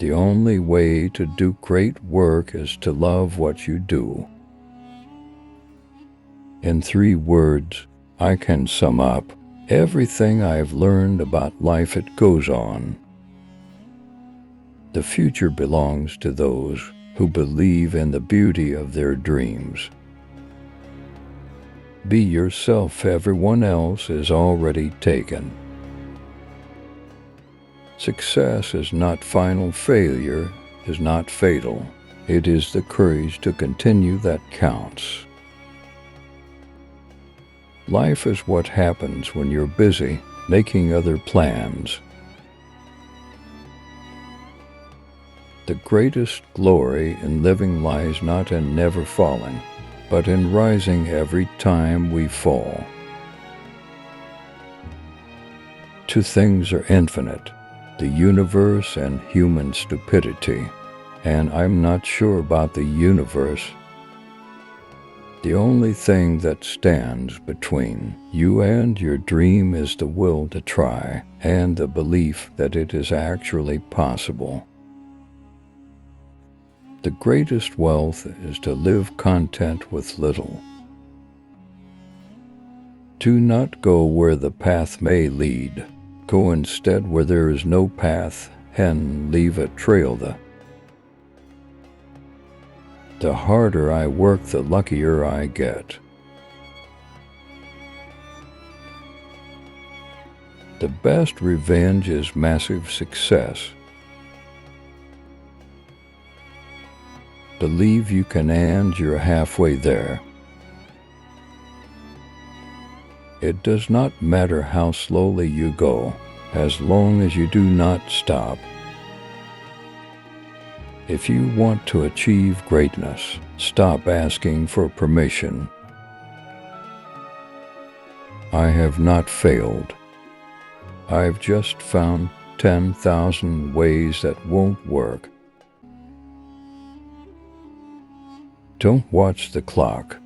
The only way to do great work is to love what you do. In 3 words, I can sum up everything I've learned about life. It goes on. The future belongs to those who believe in the beauty of their dreams. Be yourself. Everyone else is already taken. Success is not final. Failure is not fatal. It is the courage to continue that counts. Life is what happens when you're busy making other plans. The greatest glory in living lies not in never falling, but in rising every time we fall. 2 things are infinite: the universe and human stupidity. And I'm not sure about the universe. The only thing that stands between you and your dream is the will to try and the belief that it is actually possible. The greatest wealth is to live content with little. Do not go where the path may lead. Go instead where there is no path, and leave a trail. The harder I work, the luckier I get. The best revenge is massive success. Believe you can, and you're halfway there. It does not matter how slowly you go, as long as you do not stop. If you want to achieve greatness, stop asking for permission. I have not failed. I've just found 10,000 ways that won't work. Don't watch the clock.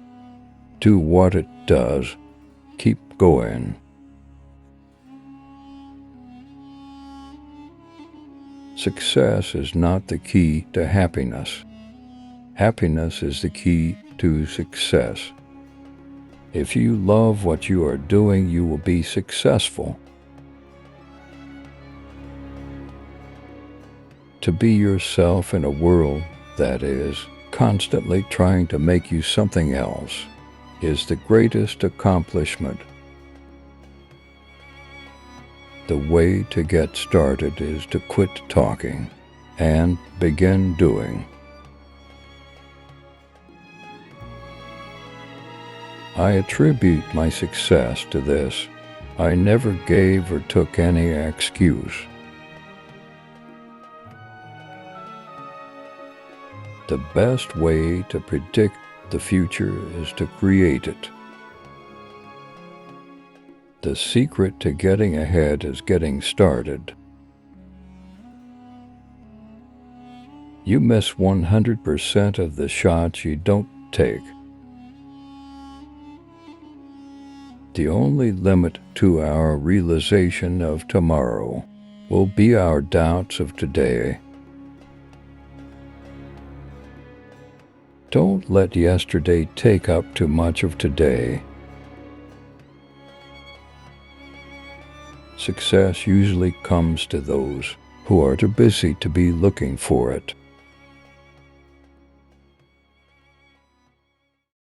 Do what it does. Keep going. Success is not the key to happiness. Happiness is the key to success. If you love what you are doing, you will be successful. To be yourself in a world that is constantly trying to make you something else is the greatest accomplishment. The way to get started is to quit talking and begin doing. I attribute my success to this. I never gave or took any excuse. The best way to predict the future is to create it. The secret to getting ahead is getting started. You miss 100% of the shots you don't take. The only limit to our realization of tomorrow will be our doubts of today. Don't let yesterday take up too much of today. Success usually comes to those who are too busy to be looking for it.